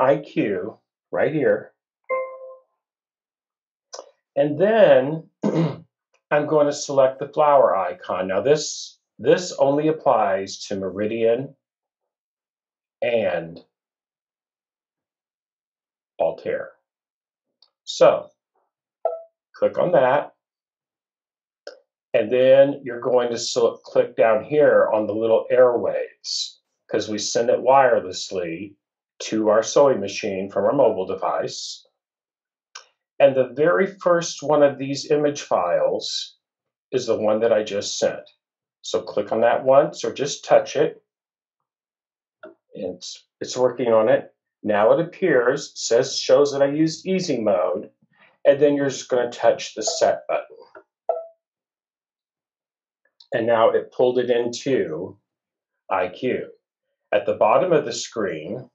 IQ right here. And then I'm going to select the flower icon. Now this only applies to Meridian and Altair. So click on that. And then you're going to click down here on the little airwaves because we send it wirelessly to our sewing machine from our mobile device. And the very first one of these image files is the one that I just sent. So click on that once or just touch it. It's working on it. Now it appears, shows that I used easy mode, and then you're just going to touch the set button. And now it pulled it into IQ. At the bottom of the screen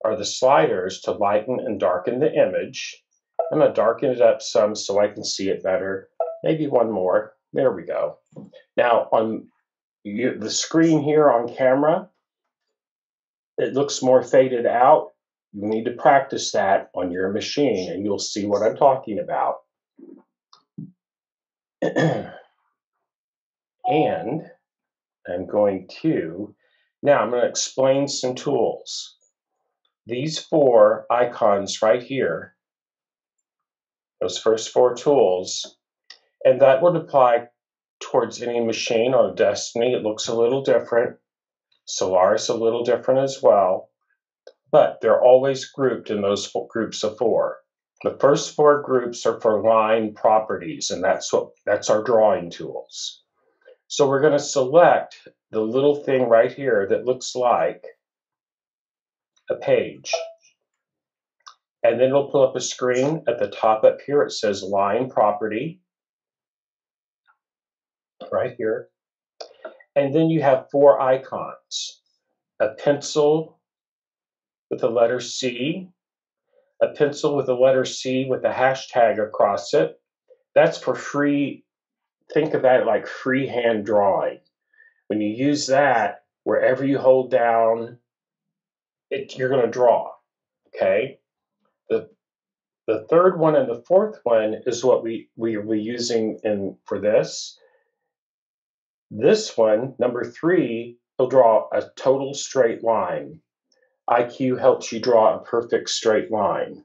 are the sliders to lighten and darken the image. I'm going to darken it up some so I can see it better. Maybe one more. There we go. Now on the screen here on camera, it looks more faded out. You need to practice that on your machine and you'll see what I'm talking about. And I'm going to explain some tools. These 4 icons right here, those first 4 tools, and that would apply towards any machine on a Destiny. It looks a little different. Solaris a little different as well, but they're always grouped in those groups of 4. The first 4 groups are for line properties, and that's our drawing tools. So we're going to select the little thing right here that looks like a page. And then it'll pull up a screen at the top up here. It says line property right here. And then you have 4 icons. A pencil with the letter C, a pencil with the letter C with a hashtag across it. That's for free. Think of that like freehand drawing. When you use that, wherever you hold down, you're going to draw, okay? The third one and the fourth one is what we will be using for this. This one, number 3, will draw a total straight line. IQ helps you draw a perfect straight line.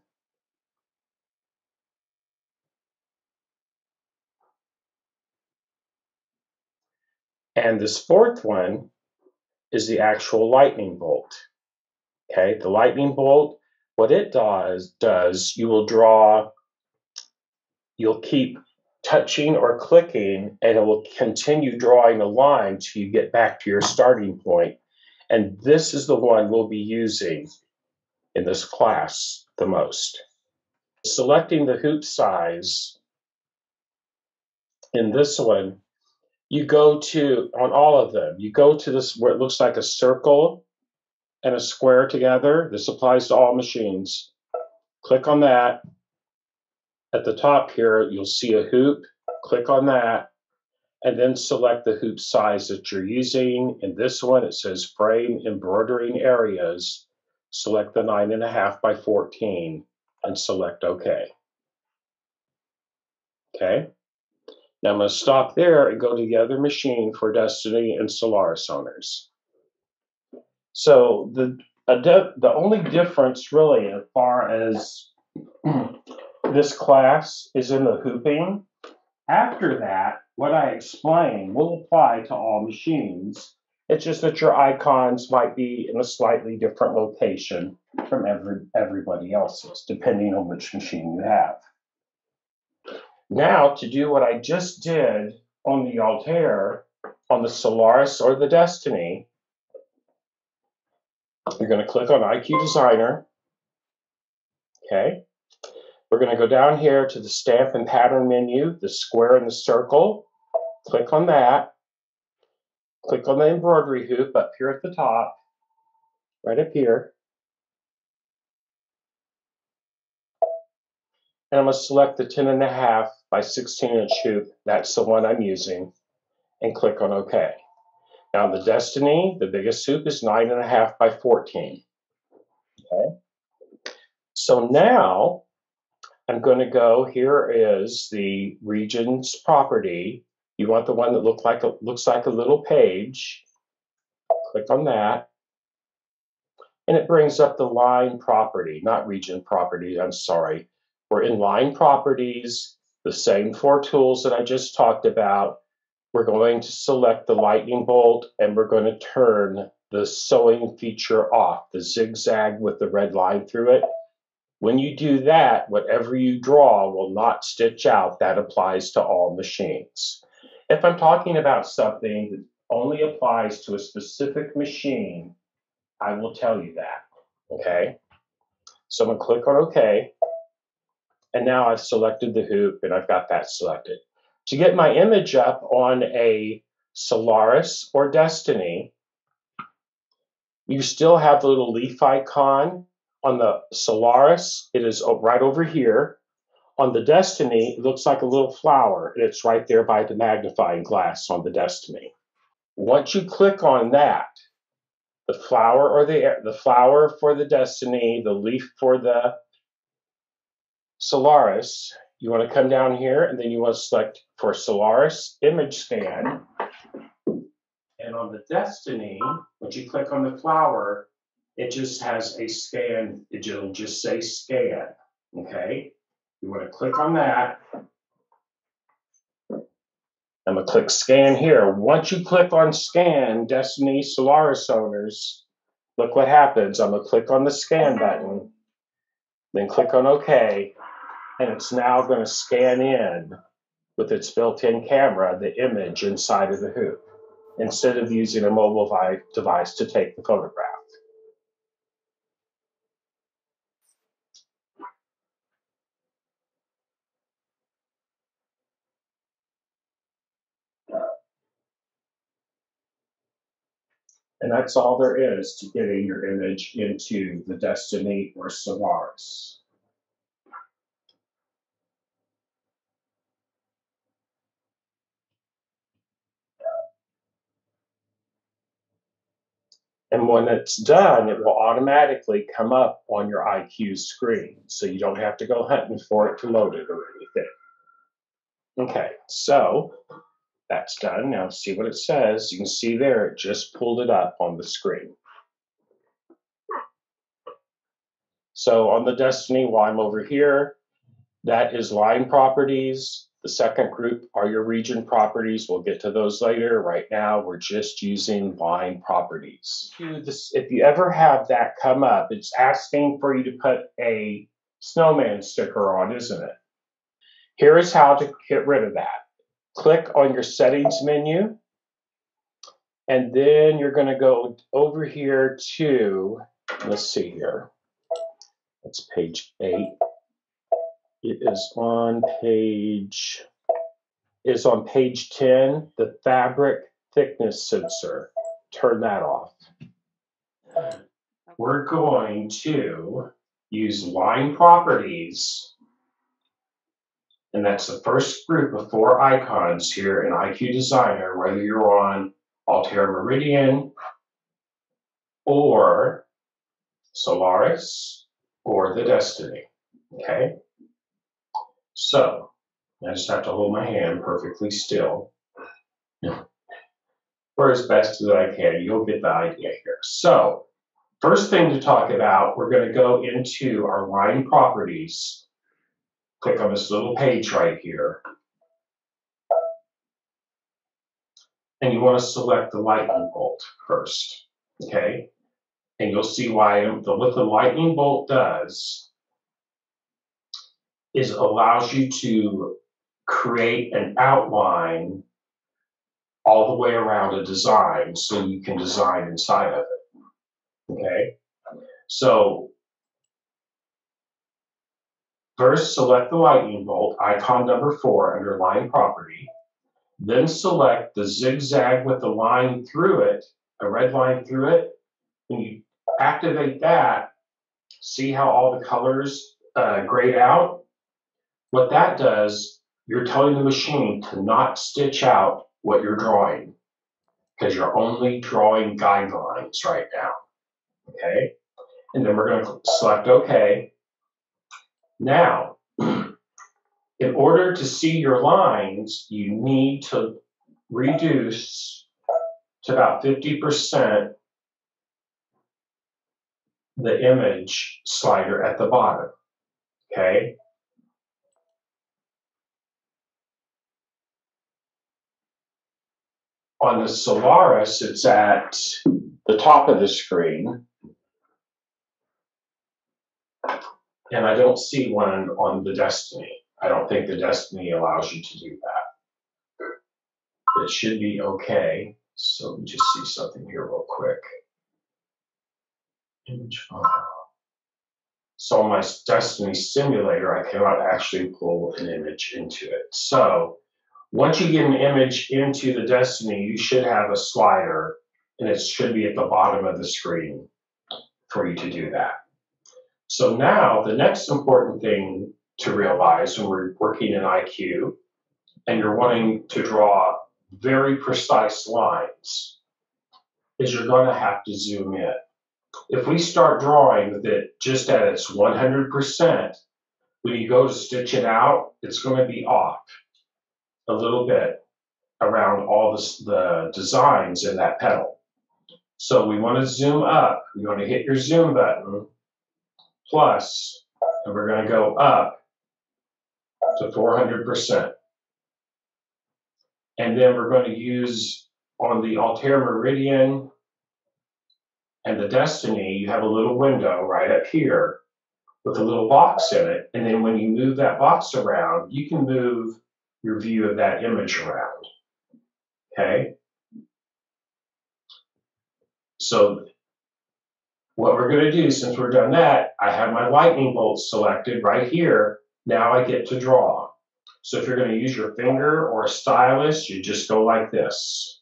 And this 4th one is the actual lightning bolt. Okay, the lightning bolt, what it does you'll keep touching or clicking, and it will continue drawing a line till you get back to your starting point. And this is the one we'll be using in this class the most. Selecting the hoop size in this one, you go to, on all of them, you go to this where it looks like a circle and a square together. This applies to all machines. Click on that. At the top here, you'll see a hoop. Click on that, and then select the hoop size that you're using. In this one, it says frame embroidering areas. Select the 9.5 by 14 and select OK. Okay. Now I'm going to stop there and go to the other machine for Destiny and Solaris owners. So the only difference really as far as this class is in the hooping. After that, what I explain will apply to all machines. It's just that your icons might be in a slightly different location from everybody else's, depending on which machine you have. Now, to do what I just did on the Altair, on the Solaris or the Destiny, you're going to click on IQ Designer. Okay. We're going to go down here to the Stamp and Pattern menu, the square and the circle. Click on that. Click on the embroidery hoop up here at the top, right up here. And I'm going to select the 10.5 by 16-inch hoop. That's the one I'm using. And click on OK. Now the Destiny, the biggest hoop is 9.5 by 14. Okay. So now I'm going to go, here is the Regent's property. You want the one that looks like a little page. Click on that. And it brings up the line property, not Regent property, I'm sorry. We're in line properties, the same 4 tools that I just talked about. We're going to select the lightning bolt and we're going to turn the sewing feature off, the zigzag with the red line through it. When you do that, whatever you draw will not stitch out. That applies to all machines. If I'm talking about something that only applies to a specific machine, I will tell you that, okay? So I'm gonna click on OK, and now I've selected the hoop and I've got that selected. To get my image up on a Solaris or Destiny, you still have the little leaf icon. On the Solaris, it is right over here. On the Destiny, it looks like a little flower, and it's right there by the magnifying glass on the Destiny. Once you click on that, the flower or the flower for the Destiny, the leaf for the Solaris, you want to come down here and then you want to select for Solaris image scan. And on the Destiny, once you click on the flower, it just has a scan. It'll just say scan. Okay. You want to click on that. I'm going to click scan here. Once you click on scan, Destiny Solaris owners, look what happens. I'm going to click on the scan button, then click on OK, and it's now going to scan in with its built-in camera the image inside of the hoop instead of using a mobile device to take the photograph. And that's all there is to getting your image into the Destiny or Solaris. And when it's done, it will automatically come up on your IQ screen. So you don't have to go hunting for it to load it or anything. Okay, so that's done. Now see what it says. You can see there, it just pulled it up on the screen. So on the Destiny, while I'm over here, that is line properties. The second group are your region properties. We'll get to those later. Right now, we're just using line properties. If you ever have that come up, it's asking for you to put a snowman sticker on, isn't it? Here is how to get rid of that. Click on your settings menu, and then you're going to go over here to, let's see here, it's page 8. It is on page 10, the fabric thickness sensor. Turn that off. We're going to use line properties, and that's the first group of 4 icons here in IQ Designer, whether you're on Altair Meridian or Solaris or the Destiny. Okay? So I just have to hold my hand perfectly still for as best as I can. You'll get the idea here. So first thing to talk about, we're going to go into our line properties. Click on this little page right here. And you want to select the lightning bolt first. Okay? And you'll see why what the lightning bolt does is it allows you to create an outline all the way around a design so you can design inside of it. Okay? So first select the lightning bolt, icon number 4 under line property. Then select the zigzag with the line through it, a red line through it. When you activate that, see how all the colors grayed out? What that does, you're telling the machine to not stitch out what you're drawing because you're only drawing guidelines right now, okay? And then we're going to select OK. Now, in order to see your lines, you need to reduce to about 50% the image slider at the bottom, okay? On the Solaris, it's at the top of the screen, and I don't see one on the Destiny. I don't think the Destiny allows you to do that. It should be okay. So let me just see something here real quick. Image file. So on my Destiny simulator, I cannot actually pull an image into it. So once you get an image into the Destiny, you should have a slider, and it should be at the bottom of the screen for you to do that. So now the next important thing to realize when we're working in IQ and you're wanting to draw very precise lines is you're going to have to zoom in. If we start drawing with it just at its 100%, when you go to stitch it out, it's going to be off a little bit around all the designs in that petal. So we want to zoom up. You want to hit your zoom button, plus, and we're going to go up to 400%. And then we're going to use on the Altair Meridian and the Destiny, you have a little window right up here with a little box in it. And then when you move that box around, you can move your view of that image around. Okay? So what we're going to do, since we're done that, I have my lightning bolt selected right here. Now I get to draw. So if you're going to use your finger or a stylus, you just go like this.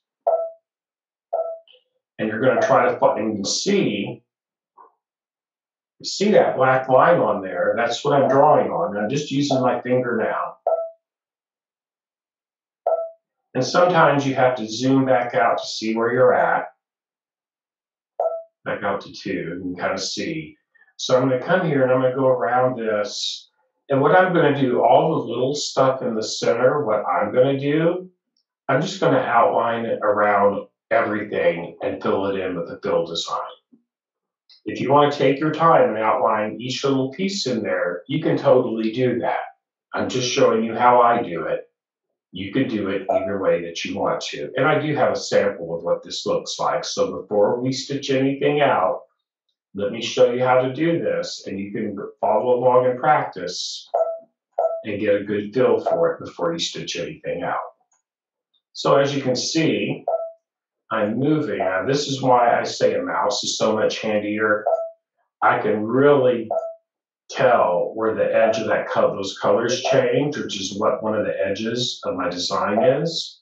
And you're going to try to find and see that black line on there. That's what I'm drawing on. I'm just using my finger now. And sometimes you have to zoom back out to see where you're at. Back out to 2, you can kind of see. So I'm going to come here and I'm going to go around this. And what I'm going to do, all the little stuff in the center, what I'm going to do, I'm just going to outline it around everything and fill it in with the fill design. If you want to take your time and outline each little piece in there, you can totally do that. I'm just showing you how I do it. You could do it either way that you want to. And I do have a sample of what this looks like. So before we stitch anything out, let me show you how to do this, and you can follow along and practice and get a good feel for it before you stitch anything out. So as you can see, I'm moving. Now, this is why I say a mouse is so much handier. I can really tell where the edge of that those colors change, which is what one of the edges of my design is.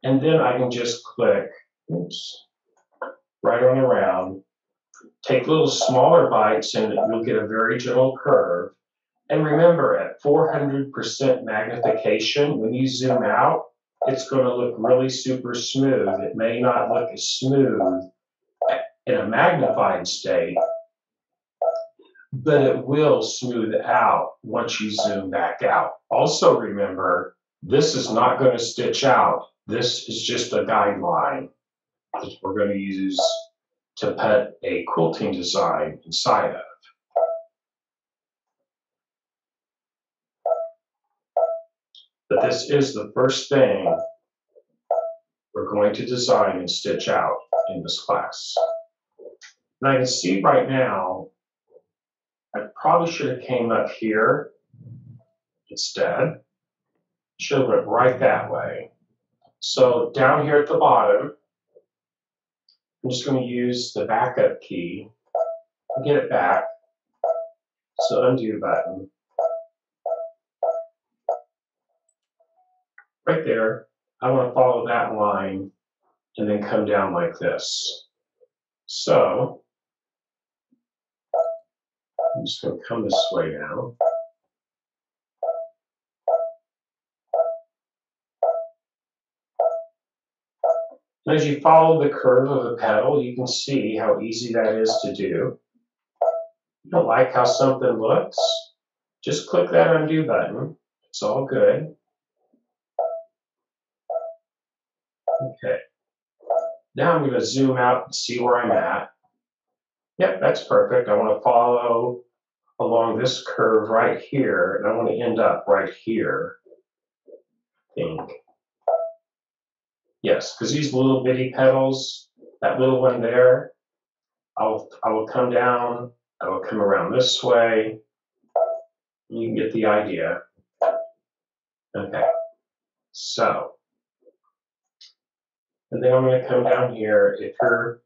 And then I can just click, oops, right on around, take little smaller bites, and you'll get a very gentle curve. And remember, at 400% magnification, when you zoom out, it's going to look really super smooth. It may not look as smooth in a magnified state, but it will smooth out once you zoom back out. Also remember, this is not going to stitch out. This is just a guideline that we're going to use to put a quilting design inside of. But this is the first thing we're going to design and stitch out in this class. And I can see right now, I probably should have came up here instead. Should have went right that way. So down here at the bottom, I'm just going to use the backup key to get it back. So undo button. Right there, I want to follow that line and then come down like this. So I'm just going to come this way now. And as you follow the curve of the petal, you can see how easy that is to do. you don't like how something looks, just click that undo button. It's all good. Okay. Now I'm going to zoom out and see where I'm at. Yep, that's perfect. I want to follow along this curve right here, and I want to end up right here, I think. Yes, because these little bitty petals, that little one there, I will come down, I will come around this way. You can get the idea. Okay, so, and then I'm going to come down here. If you're,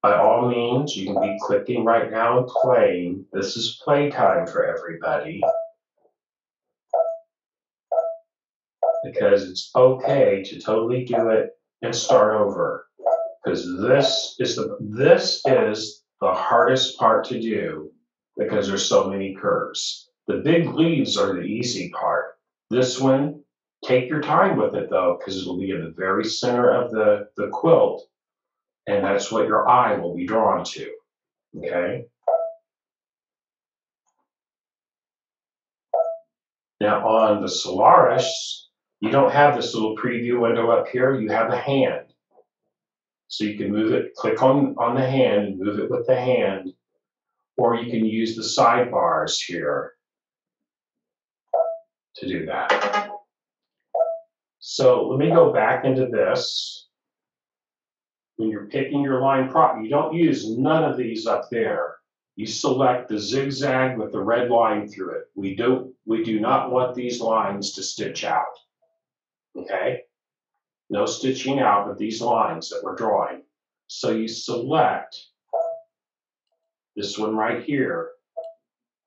by all means, you can be clicking right now and playing. This is playtime for everybody. Because it's okay to totally do it and start over. Because this is the hardest part to do because there's so many curves. The big leaves are the easy part. This one, take your time with it though, because it'll be in the very center of the quilt, and that's what your eye will be drawn to. Okay? Now on the Solaris, you don't have this little preview window up here, you have a hand. So you can move it, click on the hand and move it with the hand, or you can use the sidebars here to do that. So let me go back into this. When you're picking your line prop, you don't use none of these up there. You select the zigzag with the red line through it. We do not want these lines to stitch out. Okay? No stitching out of these lines that we're drawing. So you select this one right here.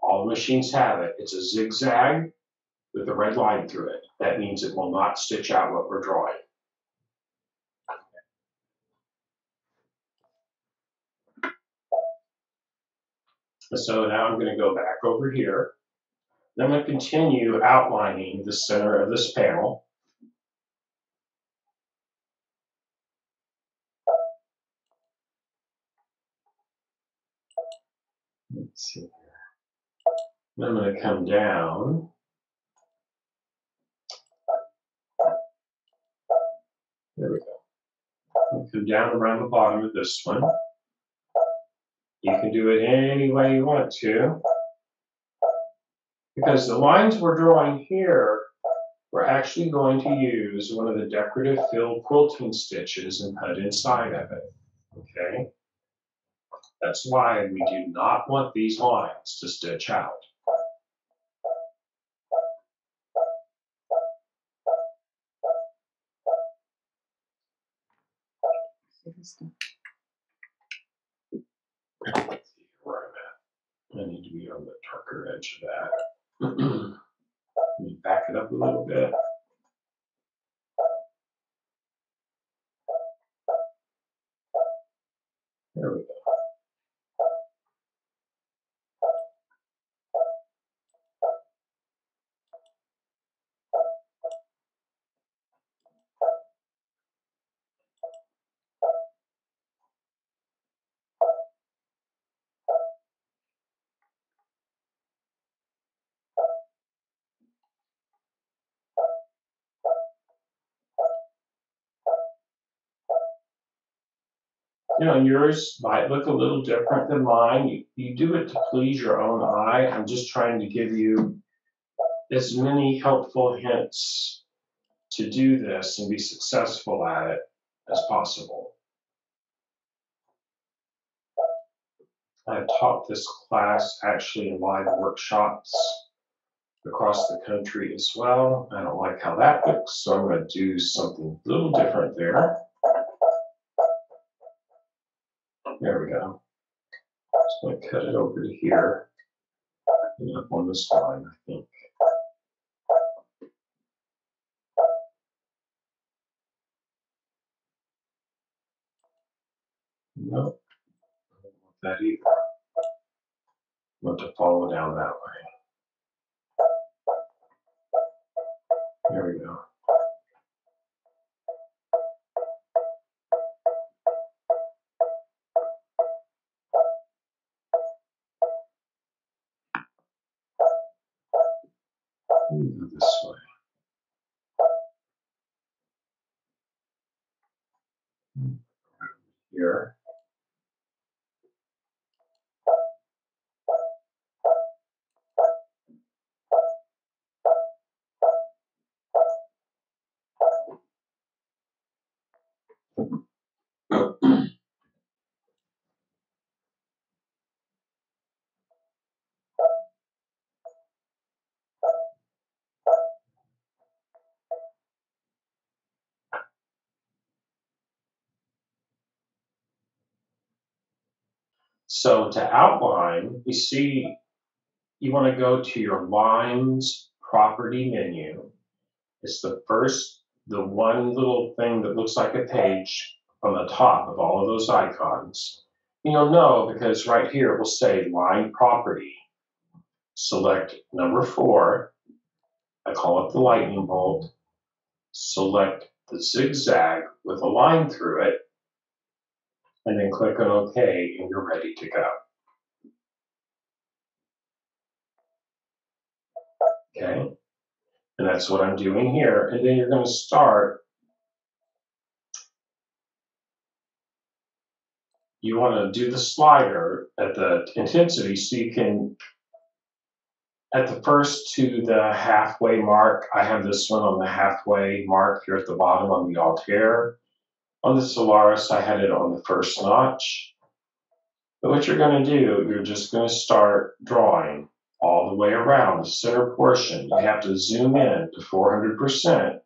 All the machines have it. It's a zigzag with a red line through it. That means it will not stitch out what we're drawing. So now I'm going to go back over here. I'm going to continue outlining the center of this panel. Let's see here. I'm going to come down. There we go. I'll come down around the bottom of this one. You can do it any way you want to, because the lines we're drawing here, we're actually going to use one of the decorative fill quilting stitches and put inside of it. Okay? That's why we do not want these lines to stitch out. Let's see where I'm at. I need to be on the darker edge of that. Let me back it up a little bit. There we go. You know, yours might look a little different than mine. You do it to please your own eye. I'm just trying to give you as many helpful hints to do this and be successful at it as possible. I've taught this class actually in live workshops across the country as well. I don't like how that looks, so I'm going to do something a little different there. There we go. Just going to cut it over to here and up on this line, I think. Nope, I don't want that either. I want to follow down that way. There we go. Go this way. Here. So to outline, you see, you want to go to your lines property menu. It's the one little thing that looks like a page on the top of all of those icons. And you'll know because right here it will say line property. Select number 4. I call it the lightning bolt. Select the zigzag with a line through it, and then click on OK, and you're ready to go. Okay, and that's what I'm doing here. And then you're going to start. You want to do the slider at the intensity so you can, at the first to the halfway mark, I have this one on the halfway mark here at the bottom on the Altair. On the Solaris, I had it on the first notch. But what you're going to do, you're just going to start drawing all the way around the center portion. You have to zoom in to 400%.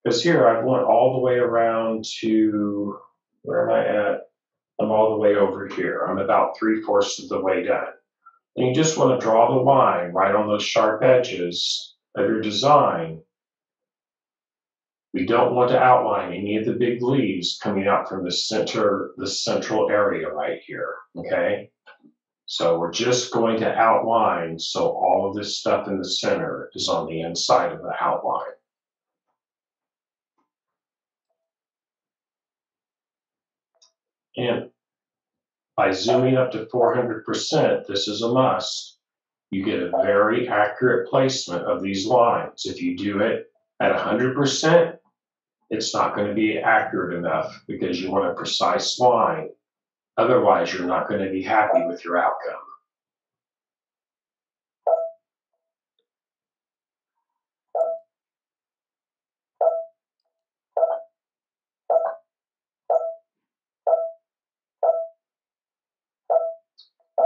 Because here I went all the way around to, where am I at? I'm all the way over here. I'm about 3/4 of the way done. And you just want to draw the line right on those sharp edges of your design. We don't want to outline any of the big leaves coming out from the central area right here, okay? So we're just going to outline so all of this stuff in the center is on the inside of the outline. And by zooming up to 400%, this is a must. You get a very accurate placement of these lines. If you do it at 100%, it's not going to be accurate enough because you want a precise line. Otherwise, you're not going to be happy with your outcome.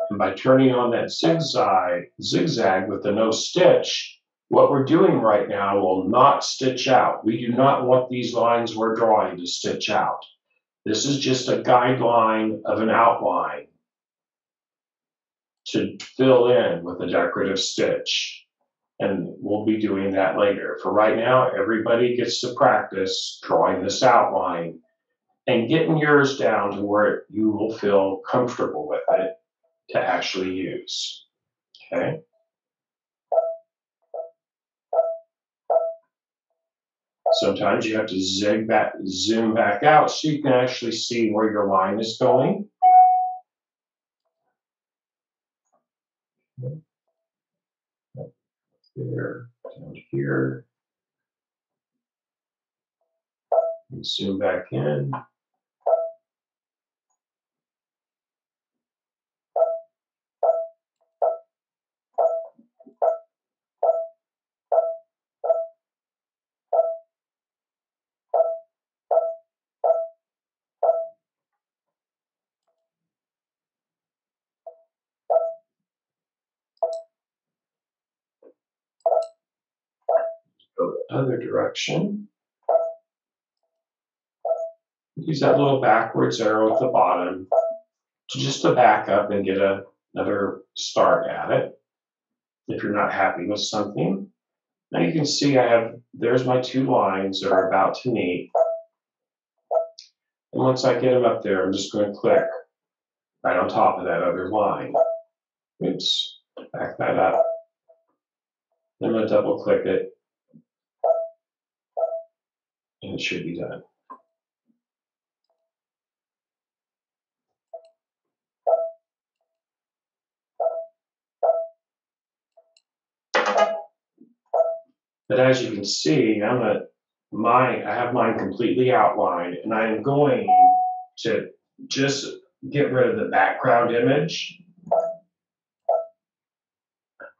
And by turning on that zigzag with the no stitch, what we're doing right now will not stitch out. We do not want these lines we're drawing to stitch out. This is just a guideline of an outline to fill in with a decorative stitch. And we'll be doing that later. For right now, everybody gets to practice drawing this outline and getting yours down to where you will feel comfortable with it to actually use, okay? Sometimes you have to zoom back out so you can actually see where your line is going. There, down here. And zoom back in. Go the other direction. Use that little backwards arrow at the bottom just to back up and get another start at it. If you're not happy with something. Now you can see there's my 2 lines that are about to meet. And once I get them up there, I'm just going to click right on top of that other line. Oops, back that up. Then I'm going to double click it. And it should be done. But as you can see, I have mine completely outlined, and I am going to just get rid of the background image.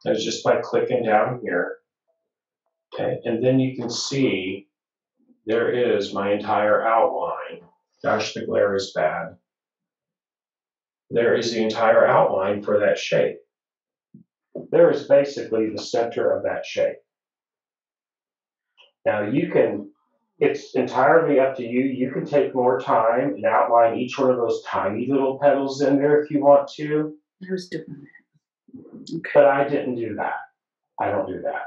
That's just by clicking down here. Okay, and then you can see there is my entire outline. Gosh, the glare is bad. There is the entire outline for that shape. There is basically the center of that shape. Now it's entirely up to you. You can take more time and outline each one of those tiny little petals in there if you want to. I was doing that. Okay. But I didn't do that. I don't do that.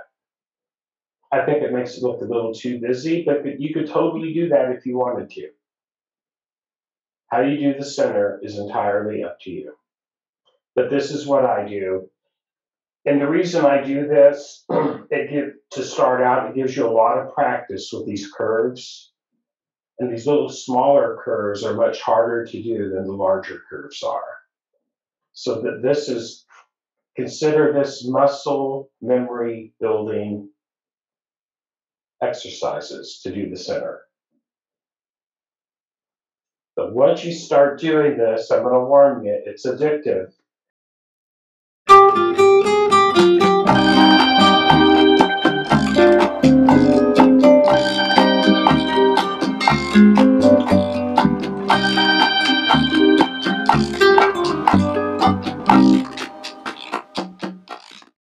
I think it makes it look a little too busy, but you could totally do that if you wanted to. How you do the center is entirely up to you. But this is what I do. And the reason I do this, to start out, it gives you a lot of practice with these curves. And these little smaller curves are much harder to do than the larger curves are. So that consider this muscle memory building exercises to do the center. But once you start doing this, I'm going to warn you, it's addictive.